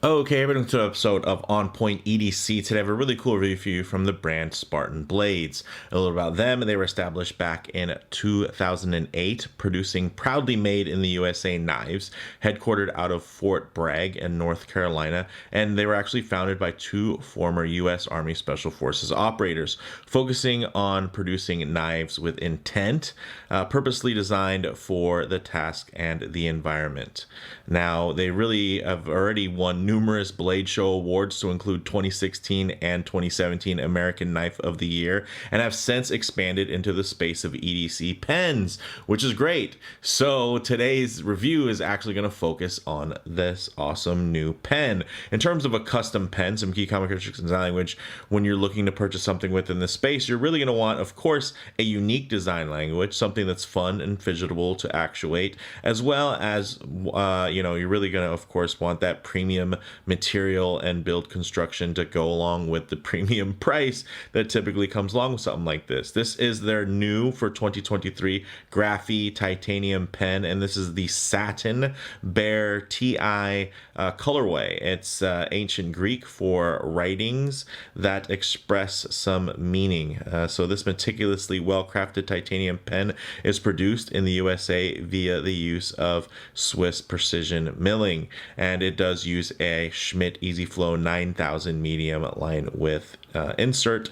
Okay, everyone, to an episode of On Point EDC. Today I have a really cool review for you from the brand Spartan Blades. A little about them. They were established back in 2008, producing proudly made in the USA knives, headquartered out of Fort Bragg in North Carolina, and they were actually founded by two former US Army Special Forces operators, focusing on producing knives with intent, purposely designed for the task and the environment. Now, they really have already won numerous Blade Show awards to include 2016 and 2017 American Knife of the Year, and have since expanded into the space of EDC pens, which is great. So today's review is actually going to focus on this awesome new pen. In terms of a custom pen, some key common characteristics in design language, when you're looking to purchase something within this space, you're really going to want, of course, a unique design language, something that's fun and fidgetable to actuate, as well as you're really going to, of course, want that premium material and build construction to go along with the premium price that typically comes along with something like this. This is their new for 2023 Grafi titanium pen, and this is the Satin Bear TI colorway. It's ancient Greek for writings that express some meaning. So this meticulously well-crafted titanium pen is produced in the USA via the use of Swiss precision milling, and it does use a Schmidt EasyFlow 9000 medium line with insert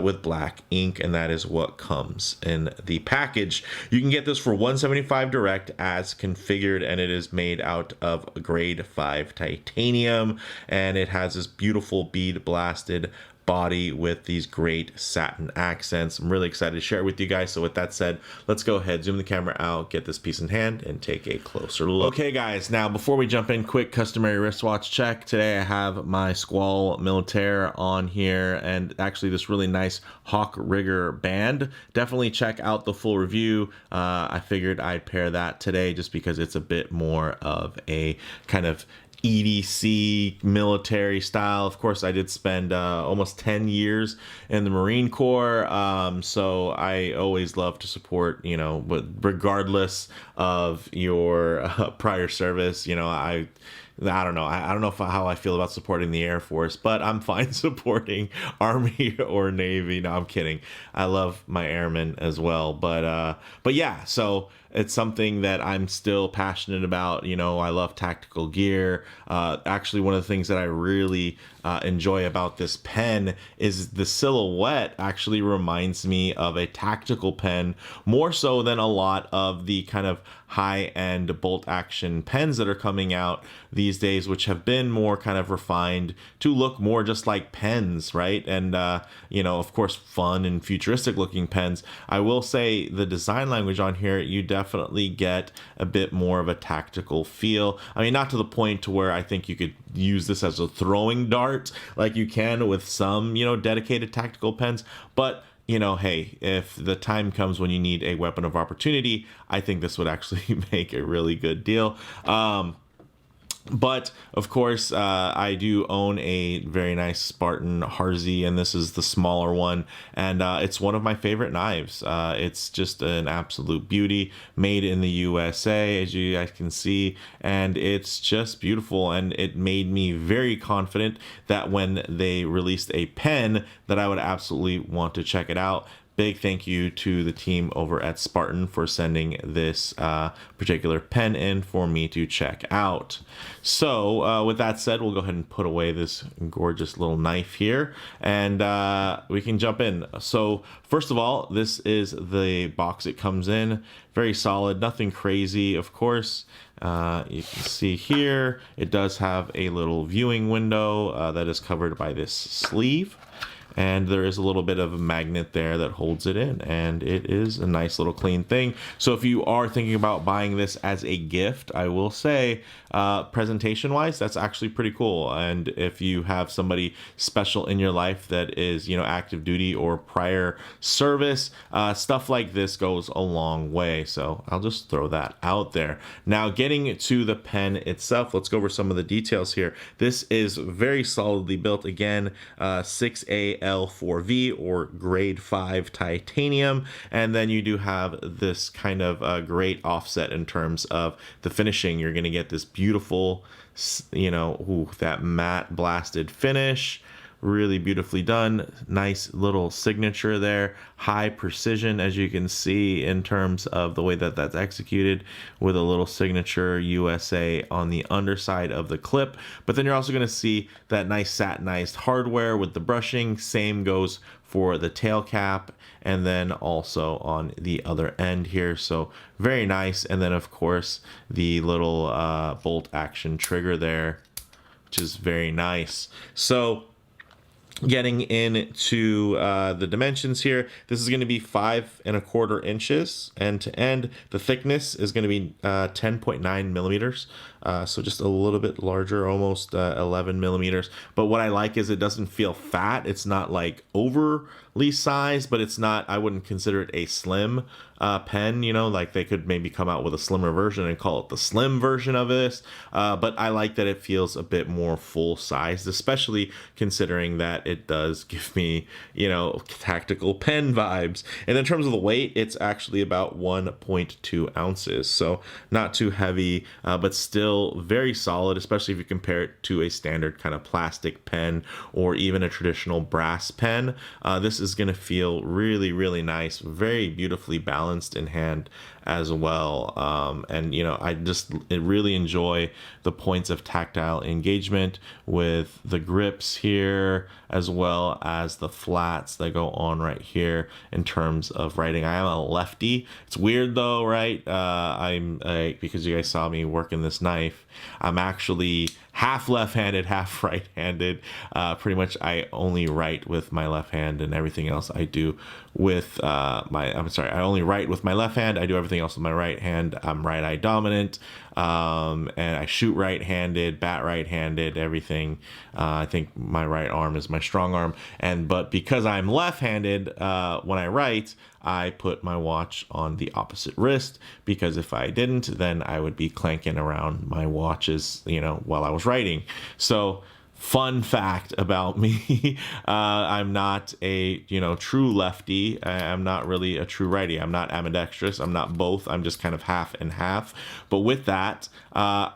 with black ink, and that is what comes in the package. You can get this for $175 direct as configured, and it is made out of grade 5 titanium, and it has this beautiful bead blasted body with these great satin accents. I'm really excited to share it with you guys. So with that said, let's go ahead, zoom the camera out, get this piece in hand, and take a closer look. Okay guys, now before we jump in, quick customary wristwatch check. Today I have my Squall Militaire on here, and actually this really nice Hawk Rigger band. Definitely check out the full review. I figured I'd pair that today just because it's a bit more of a kind of EDC military style. Of course, I did spend almost 10 years in the Marine Corps, so I always love to support, but regardless of your prior service, I don't know. I don't know how I feel about supporting the Air Force, but I'm fine supporting Army or Navy. No, I'm kidding. I love my airmen as well, but yeah. So it's something that I'm still passionate about. I love tactical gear. Actually, one of the things that I really enjoy about this pen is the silhouette actually reminds me of a tactical pen, more so than a lot of the kind of high-end bolt action pens that are coming out these days, which have been more kind of refined to look more just like pens, right? And of course, fun and futuristic looking pens. I will say the design language on here, you definitely get a bit more of a tactical feel. I mean, not to the point to where I think you could use this as a throwing dart like you can with some dedicated tactical pens, but hey, if the time comes when you need a weapon of opportunity, I think this would actually make a really good deal. But of course, I do own a very nice Spartan Harzy, and this is the smaller one, and it's one of my favorite knives. It's just an absolute beauty, made in the USA, as you guys can see, and it's just beautiful, and it made me very confident that when they released a pen that I would absolutely want to check it out. Big thank you to the team over at Spartan for sending this particular pen in for me to check out. So with that said, we'll go ahead and put away this gorgeous little knife here, and we can jump in. So first of all, this is the box it comes in. Very solid, nothing crazy, of course. You can see here, it does have a little viewing window that is covered by this sleeve. And there is a little bit of a magnet there that holds it in, and it is a nice little clean thing. So if you are thinking about buying this as a gift, I will say presentation wise, that's actually pretty cool. And if you have somebody special in your life that is active duty or prior service, stuff like this goes a long way. So I'll just throw that out there. Now, getting to the pen itself, let's go over some of the details here. This is very solidly built, again, 6A L4V or grade 5 titanium. And then you do have this kind of great offset in terms of the finishing. You're going to get this beautiful, that matte blasted finish. Really beautifully done. Nice little signature there. High precision, as you can see, in terms of the way that that's executed, with a little signature USA on the underside of the clip. But then you're also going to see that nice satinized hardware with the brushing. Same goes for the tail cap, and then also on the other end here. So very nice. And then of course the little bolt action trigger there, which is very nice. So getting into the dimensions here, this is going to be 5¼ inches end to end. The thickness is going to be 10.9 millimeters. So just a little bit larger, almost 11 millimeters. But what I like is it doesn't feel fat. It's not like overly sized, but it's not, I wouldn't consider it a slim pen, like they could maybe come out with a slimmer version and call it the slim version of this. But I like that it feels a bit more full sized, especially considering that it does give me, tactical pen vibes. And in terms of the weight, it's actually about 1.2 ounces. So not too heavy, but still very solid, especially if you compare it to a standard kind of plastic pen or even a traditional brass pen. This is going to feel really, really nice, very beautifully balanced in hand as well. And I really enjoy the points of tactile engagement with the grips here, as well as the flats that go on right here in terms of writing. I am a lefty. It's weird though, right? Because you guys saw me working this knife, I'm actually half left-handed, half right-handed. Pretty much I only write with my left hand, and everything else I do with I only write with my left hand. I do everything else with my right hand. I'm right eye dominant, and I shoot right-handed, bat right-handed, everything. I think my right arm is my strong arm, but because I'm left-handed, when I write, I put my watch on the opposite wrist, because if I didn't, then I would be clanking around my watches, while I was writing. So fun fact about me, I'm not a, true lefty. I'm not really a true righty. I'm not ambidextrous. I'm not both. I'm just kind of half and half. But with that, I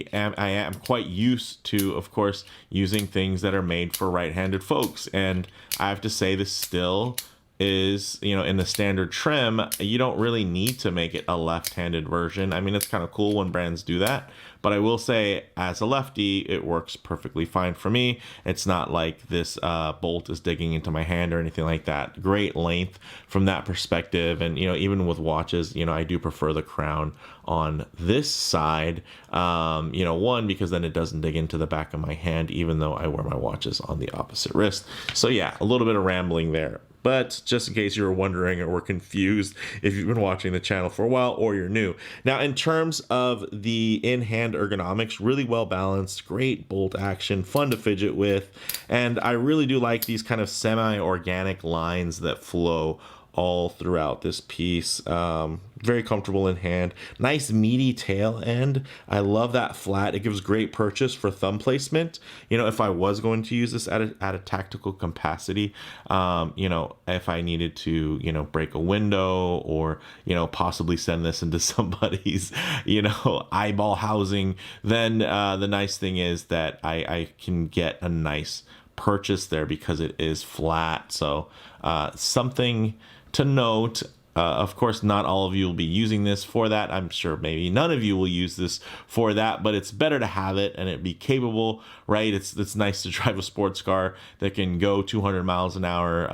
am quite used to, of course, using things that are made for right-handed folks. And I have to say, this still is, in the standard trim, you don't really need to make it a left-handed version. I mean, it's kind of cool when brands do that, but I will say, as a lefty, it works perfectly fine for me. It's not like this bolt is digging into my hand or anything like that. Great length from that perspective. And, even with watches, I do prefer the crown on this side, one, because then it doesn't dig into the back of my hand, even though I wear my watches on the opposite wrist. So yeah, a little bit of rambling there. But just in case you were wondering or were confused, if you've been watching the channel for a while or you're new. Now, in terms of the in-hand ergonomics, really well balanced, great bolt action, fun to fidget with. And I really do like these kind of semi-organic lines that flow all throughout this piece. Very comfortable in hand. Nice meaty tail end. I love that flat. It gives great purchase for thumb placement. If I was going to use this at a tactical capacity, if I needed to, break a window, or, possibly send this into somebody's, eyeball housing, then the nice thing is that I can get a nice purchase there because it is flat. So something to note. Of course, not all of you will be using this for that. I'm sure maybe none of you will use this for that, but it's better to have it and it be capable, right? It's nice to drive a sports car that can go 200 miles an hour.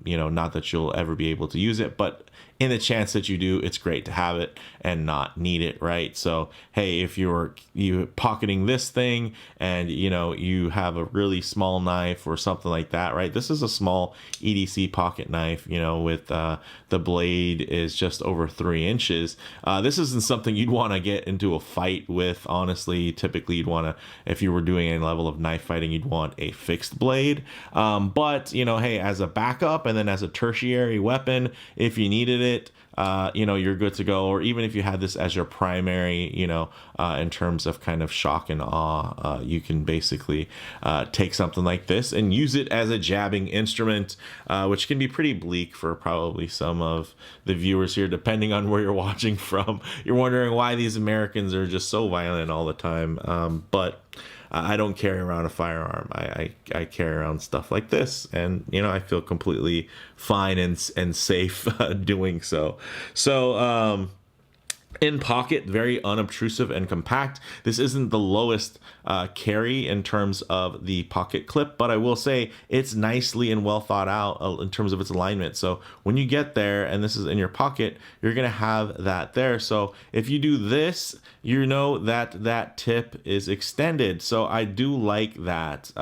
Not that you'll ever be able to use it, but in the chance that you do, it's great to have it and not need it, right? So, hey, if you pocketing this thing and, you have a really small knife or something like that, right? This is a small EDC pocket knife, with the blade is just over 3 inches. This isn't something you'd want to get into a fight with, honestly. Typically, you'd want to, if you were doing a level of knife fighting, you'd want a fixed blade. But, hey, as a backup and then as a tertiary weapon, if you needed it, it, you're good to go. Or even if you had this as your primary, in terms of kind of shock and awe, you can basically take something like this and use it as a jabbing instrument, which can be pretty bleak for probably some of the viewers here, depending on where you're watching from. You're wondering why these Americans are just so violent all the time. But I don't carry around a firearm. I carry around stuff like this, and I feel completely fine and safe doing so. So in pocket, very unobtrusive and compact. This isn't the lowest carry in terms of the pocket clip, but I will say it's nicely and well thought out in terms of its alignment. So when you get there and this is in your pocket, you're going to have that there. So if you do this, that tip is extended. So I do like that.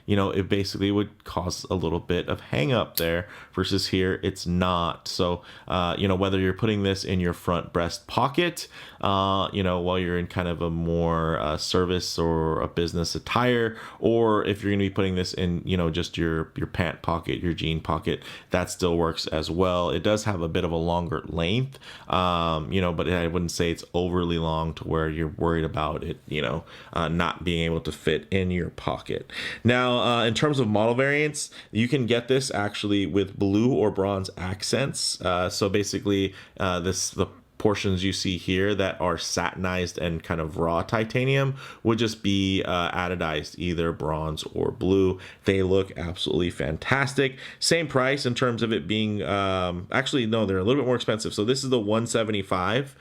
It basically would cause a little bit of hang up there versus here it's not. So whether you're putting this in your front breast pocket, while you're in kind of a more service or a business attire, or if you're going to be putting this in, just your pant pocket, your jean pocket, that still works as well. It does have a bit of a longer length, but I wouldn't say it's overly long to where you're worried about it, not being able to fit in your pocket. Now, in terms of model variants, you can get this actually with blue or bronze accents. So basically, the portions you see here that are satinized and kind of raw titanium would just be anodized, either bronze or blue. They look absolutely fantastic. Same price in terms of it being actually no, they're a little bit more expensive. So this is the 175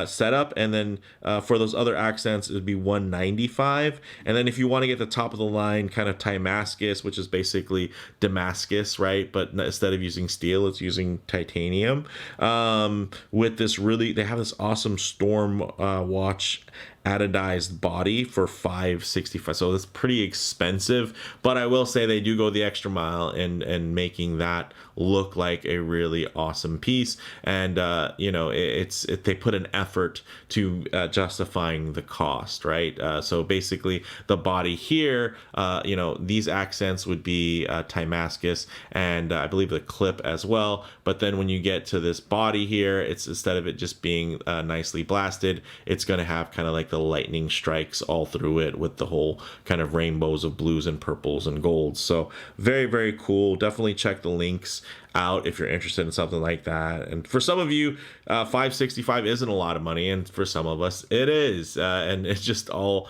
setup, and then for those other accents it would be 195. And then if you want to get the top of the line kind of Damascus, which is basically Damascus, right, but instead of using steel it's using titanium, with this they have this awesome Storm watch anodized body for $565, so that's pretty expensive, but I will say they do go the extra mile in making that look like a really awesome piece. And they put an effort to justifying the cost, right? So basically the body here, these accents would be Damascus, and I believe the clip as well. But then when you get to this body here, it's, instead of it just being nicely blasted, it's going to have kind of like the lightning strikes all through it with the whole kind of rainbows of blues and purples and golds. So very, very cool. Definitely check the links out if you're interested in something like that. And for some of you, $565 isn't a lot of money, and for some of us it is, and it's all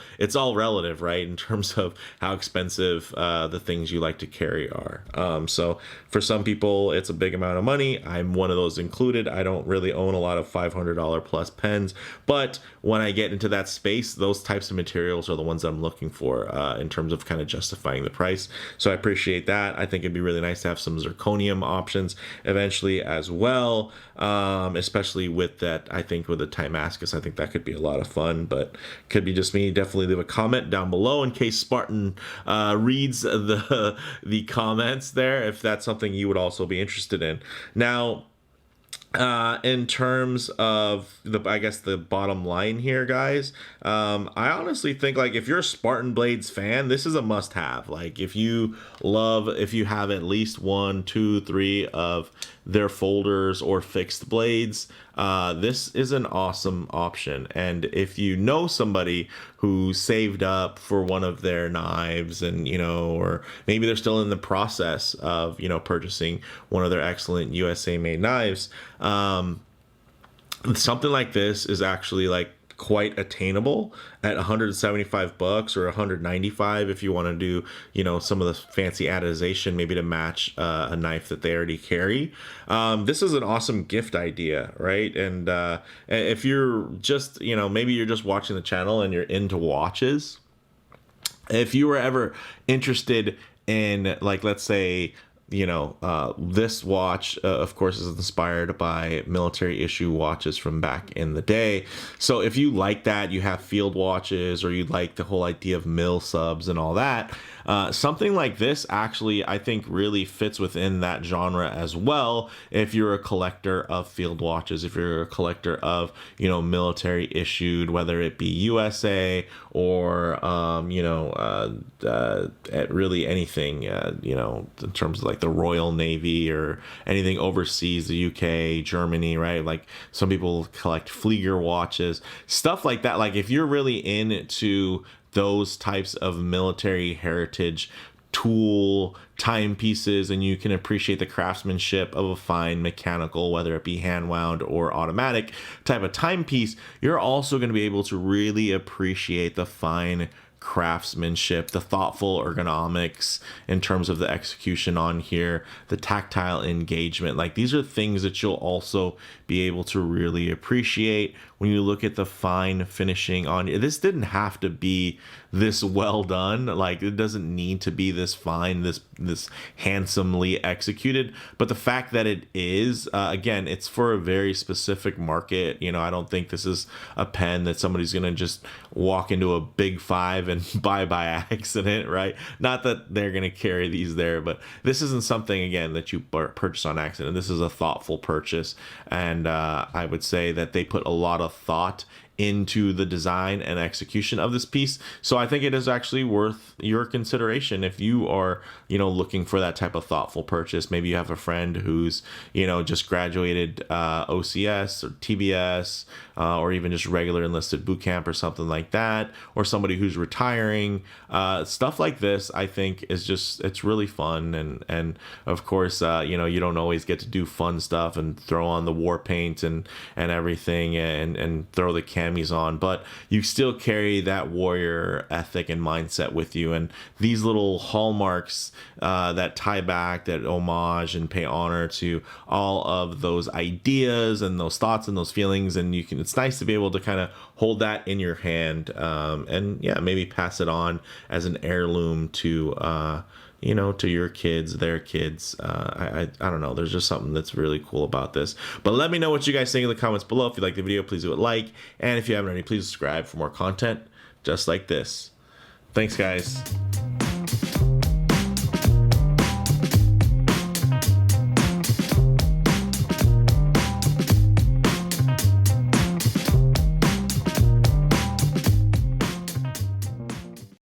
relative, right, in terms of how expensive the things you like to carry are. So for some people it's a big amount of money. I'm one of those included. I don't really own a lot of $500 plus pens, but when I get into that space, those types of materials are the ones I'm looking for in terms of kind of justifying the price. So I appreciate that. I think it'd be really nice to have some zirconium options eventually as well, especially with that. I think with the Damascus, I think that could be a lot of fun, but could be just me. Definitely leave a comment down below in case Spartan reads the comments there, if that's something you would also be interested in. Now, in terms of the bottom line here, guys, I honestly think, like, if you're a Spartan Blades fan, this is a must have. Like, if you have at least 1, 2, 3 of their folders or fixed blades, this is an awesome option. And if you know somebody who saved up for one of their knives, and or maybe they're still in the process of purchasing one of their excellent USA made knives, something like this is actually like quite attainable at $175 or $195 if you want to do some of the fancy anodization, maybe to match a knife that they already carry. This is an awesome gift idea, right? And if you're just maybe you're just watching the channel and you're into watches, if you were ever interested in, like, let's say, this watch, of course, is inspired by military issue watches from back in the day. So if you like that, you have field watches, or you like the whole idea of mil subs and all that, something like this actually, I think, really fits within that genre as well. If you're a collector of field watches, if you're a collector of, military issued, whether it be USA or, really anything, in terms of like the Royal Navy or anything overseas, the UK, Germany, right? Like some people collect Flieger watches, stuff like that. Like if you're really into those types of military heritage tool timepieces, and you can appreciate the craftsmanship of a fine mechanical, whether it be hand wound or automatic type of timepiece, you're also going to be able to really appreciate the fine craftsmanship, the thoughtful ergonomics in terms of the execution on here, the tactile engagement. Like these are things that you'll also be able to really appreciate when you look at the fine finishing on it. This didn't have to be this well done. Like it doesn't need to be this fine, this handsomely executed, but the fact that it is, again, it's for a very specific market. You know, I don't think this is a pen that somebody's gonna just walk into a Big Five and buy by accident, right? Not that they're gonna carry these there, but this isn't something, again, that you purchase on accident. This is a thoughtful purchase, and I would say that they put a lot of thought into the design and execution of this piece. So I think it is actually worth your consideration if you are, you know, looking for that type of thoughtful purchase. Maybe you have a friend who's, you know, just graduated OCS or TBS, or even just regular enlisted boot camp or something like that, or somebody who's retiring. Stuff like this, I think, is just, it's really fun. And of course, you know, you don't always get to do fun stuff and throw on the war paint and everything and throw the camis on, but you still carry that warrior ethic and mindset with you. And these little hallmarks that tie back, that homage and pay honor to all of those ideas and those thoughts and those feelings. And you can, it's nice to be able to kind of hold that in your hand, and yeah, maybe pass it on as an heirloom to you know, to your kids, their kids. I don't know. There's just something that's really cool about this. But let me know what you guys think in the comments below. If you like the video, please do a like. And if you haven't already, please subscribe for more content just like this. Thanks, guys.